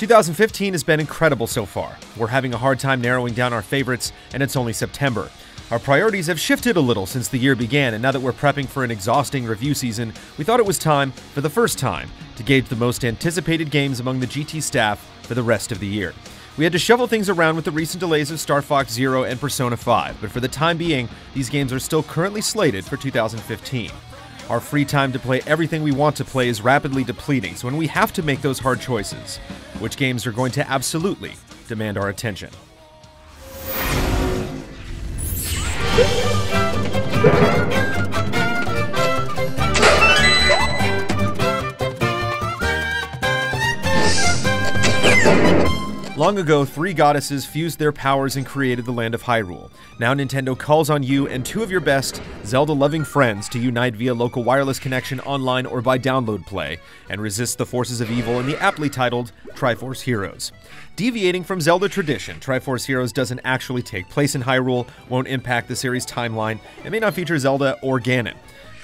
2015 has been incredible so far. We're having a hard time narrowing down our favorites, and it's only September. Our priorities have shifted a little since the year began, and now that we're prepping for an exhausting review season, we thought it was time, for the first time, to gauge the most anticipated games among the GT staff for the rest of the year. We had to shuffle things around with the recent delays of Star Fox Zero and Persona 5, but for the time being, these games are still currently slated for 2015. Our free time to play everything we want to play is rapidly depleting, so when we have to make those hard choices, which games are going to absolutely demand our attention? Long ago, three goddesses fused their powers and created the land of Hyrule. Now Nintendo calls on you and two of your best Zelda-loving friends to unite via local wireless connection online or by download play, and resist the forces of evil in the aptly titled Triforce Heroes. Deviating from Zelda tradition, Triforce Heroes doesn't actually take place in Hyrule, won't impact the series' timeline, and may not feature Zelda or Ganon,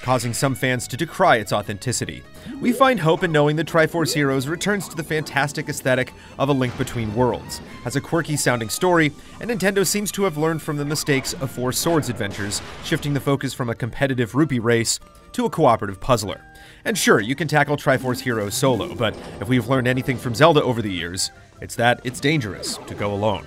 causing some fans to decry its authenticity. We find hope in knowing that Triforce Heroes returns to the fantastic aesthetic of A Link Between Worlds, has a quirky-sounding story, and Nintendo seems to have learned from the mistakes of Four Swords adventures, shifting the focus from a competitive rupee race to a cooperative puzzler. And sure, you can tackle Triforce Heroes solo, but if we've learned anything from Zelda over the years, it's that it's dangerous to go alone.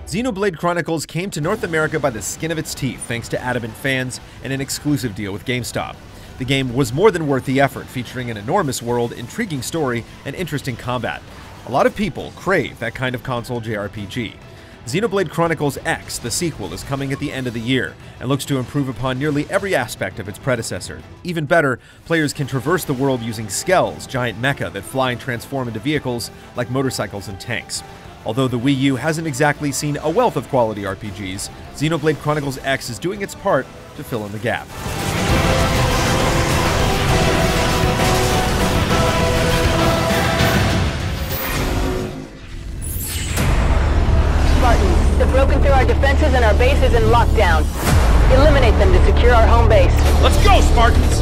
Xenoblade Chronicles came to North America by the skin of its teeth thanks to adamant fans and an exclusive deal with GameStop. The game was more than worth the effort, featuring an enormous world, intriguing story, and interesting combat. A lot of people crave that kind of console JRPG. Xenoblade Chronicles X, the sequel, is coming at the end of the year, and looks to improve upon nearly every aspect of its predecessor. Even better, players can traverse the world using skells, giant mecha that fly and transform into vehicles like motorcycles and tanks. Although the Wii U hasn't exactly seen a wealth of quality RPGs, Xenoblade Chronicles X is doing its part to fill in the gap. Spartans, they've broken through our defenses and our base is in lockdown. Eliminate them to secure our home base. Let's go, Spartans!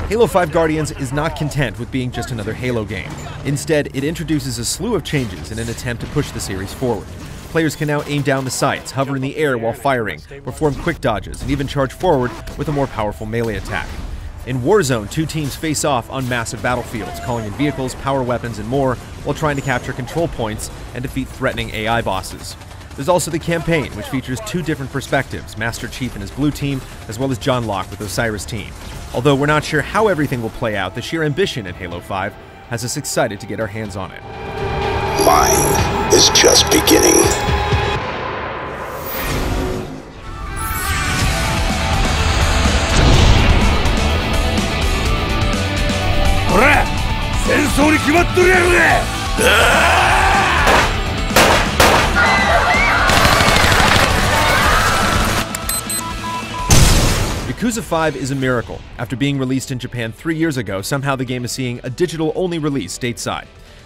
Halo 5 Guardians is not content with being just another Halo game. Instead, it introduces a slew of changes in an attempt to push the series forward. Players can now aim down the sights, hover in the air while firing, perform quick dodges, and even charge forward with a more powerful melee attack. In Warzone, two teams face off on massive battlefields, calling in vehicles, power weapons, and more, while trying to capture control points and defeat threatening AI bosses. There's also the campaign, which features two different perspectives, Master Chief and his blue team, as well as John Locke with Osiris' team. Although we're not sure how everything will play out, the sheer ambition in Halo 5 has us excited to get our hands on it. Mine is just beginning. Ora! 戦争に決まっとるやろが! Yakuza 5 is a miracle. After being released in Japan 3 years ago, somehow the game is seeing a digital-only release stateside.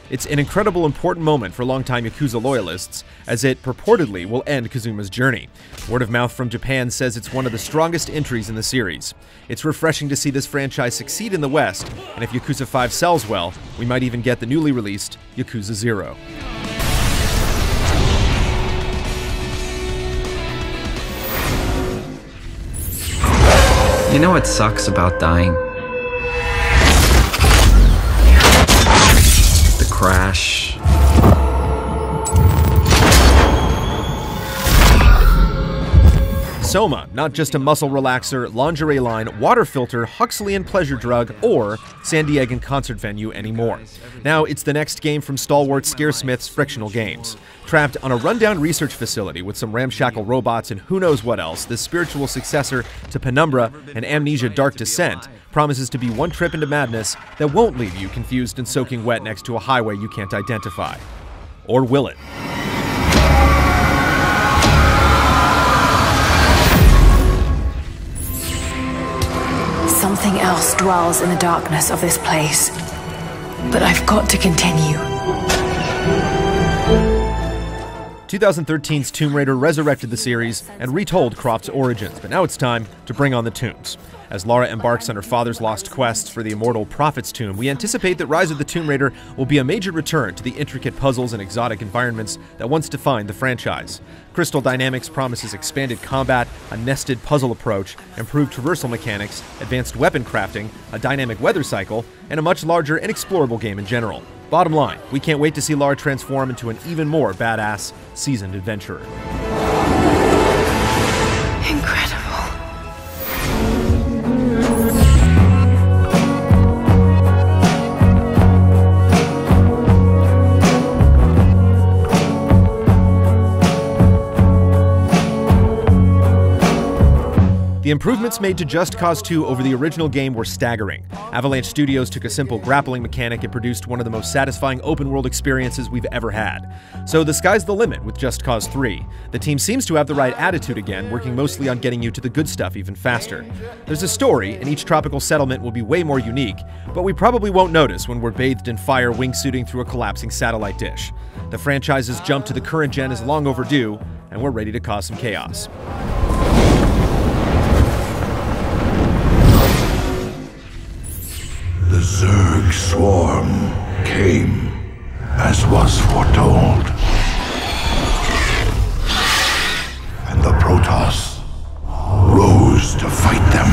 It's an incredible important moment for longtime Yakuza loyalists, as it purportedly will end Kazuma's journey. Word of mouth from Japan says it's one of the strongest entries in the series. It's refreshing to see this franchise succeed in the West, and if Yakuza 5 sells well, we might even get the newly released Yakuza 0. You know what sucks about dying? The crash. Soma, not just a muscle relaxer, lingerie line, water filter, Huxleyan pleasure drug, or San Diegan concert venue anymore. Now it's the next game from stalwart Scaresmith's Frictional Games. Trapped on a rundown research facility with some ramshackle robots and who knows what else, this spiritual successor to Penumbra and Amnesia Dark Descent promises to be one trip into madness that won't leave you confused and soaking wet next to a highway you can't identify. Or will it? Something else dwells in the darkness of this place. But I've got to continue. 2013's Tomb Raider resurrected the series and retold Croft's origins, but now it's time to bring on the tombs. As Lara embarks on her father's lost quest for the immortal Prophet's Tomb, we anticipate that Rise of the Tomb Raider will be a major return to the intricate puzzles and exotic environments that once defined the franchise. Crystal Dynamics promises expanded combat, a nested puzzle approach, improved traversal mechanics, advanced weapon crafting, a dynamic weather cycle, and a much larger and explorable game in general. Bottom line, we can't wait to see Lara transform into an even more badass, seasoned adventurer. Incredible. The improvements made to Just Cause 2 over the original game were staggering. Avalanche Studios took a simple grappling mechanic and produced one of the most satisfying open-world experiences we've ever had. So the sky's the limit with Just Cause 3. The team seems to have the right attitude again, working mostly on getting you to the good stuff even faster. There's a story, and each tropical settlement will be way more unique, but we probably won't notice when we're bathed in fire wingsuiting through a collapsing satellite dish. The franchise's jump to the current gen is long overdue, and we're ready to cause some chaos. The Zerg swarm came, as was foretold. And the Protoss rose to fight them.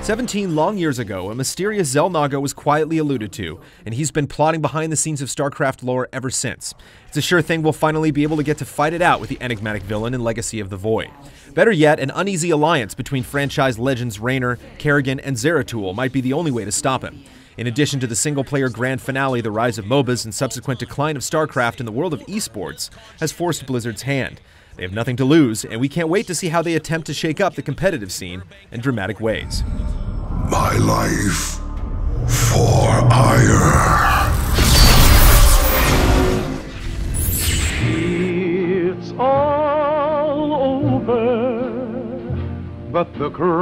17 long years ago, a mysterious Xel'Naga was quietly alluded to, and he's been plotting behind the scenes of StarCraft lore ever since. It's a sure thing we'll finally be able to get to fight it out with the enigmatic villain in Legacy of the Void. Better yet, an uneasy alliance between franchise legends Raynor, Kerrigan, and Zeratul might be the only way to stop him. In addition to the single-player grand finale, the rise of MOBAs and subsequent decline of StarCraft in the world of esports has forced Blizzard's hand. They have nothing to lose, and we can't wait to see how they attempt to shake up the competitive scene in dramatic ways. My life for ire. It's all over, but the cry.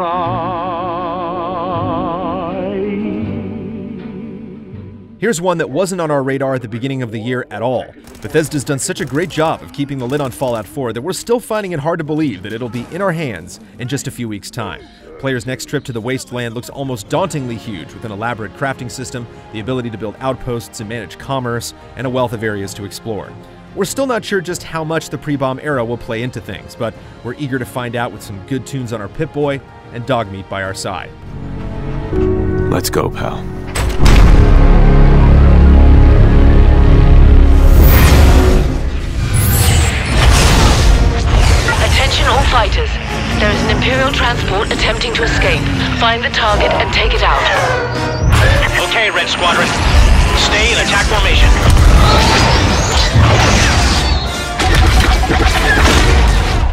Here's one that wasn't on our radar at the beginning of the year at all. Bethesda's done such a great job of keeping the lid on Fallout 4 that we're still finding it hard to believe that it'll be in our hands in just a few weeks' time. Players' next trip to the Wasteland looks almost dauntingly huge, with an elaborate crafting system, the ability to build outposts and manage commerce, and a wealth of areas to explore. We're still not sure just how much the pre-bomb era will play into things, but we're eager to find out with some good tunes on our Pip-Boy and Dogmeat by our side. Let's go, pal. Attention all fighters. There is an Imperial transport attempting to escape. Find the target and take it out. Okay, Red Squadron. Stay in attack formation.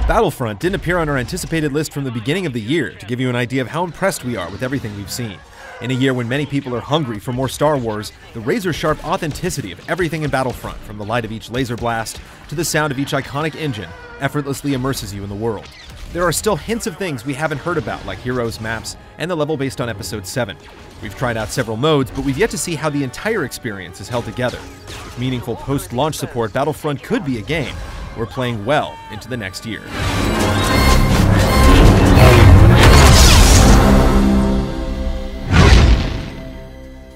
Battlefront didn't appear on our anticipated list from the beginning of the year, to give you an idea of how impressed we are with everything we've seen. In a year when many people are hungry for more Star Wars, the razor-sharp authenticity of everything in Battlefront, from the light of each laser blast to the sound of each iconic engine, effortlessly immerses you in the world. There are still hints of things we haven't heard about, like heroes, maps, and the level based on Episode 7. We've tried out several modes, but we've yet to see how the entire experience is held together. With meaningful post-launch support, Battlefront could be a game we're playing well into the next year.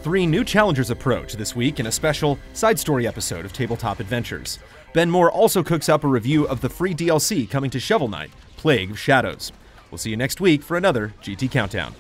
Three new challengers approach this week in a special side story episode of Tabletop Adventures. Ben Moore also cooks up a review of the free DLC coming to Shovel Knight, Plague of Shadows. We'll see you next week for another GT Countdown.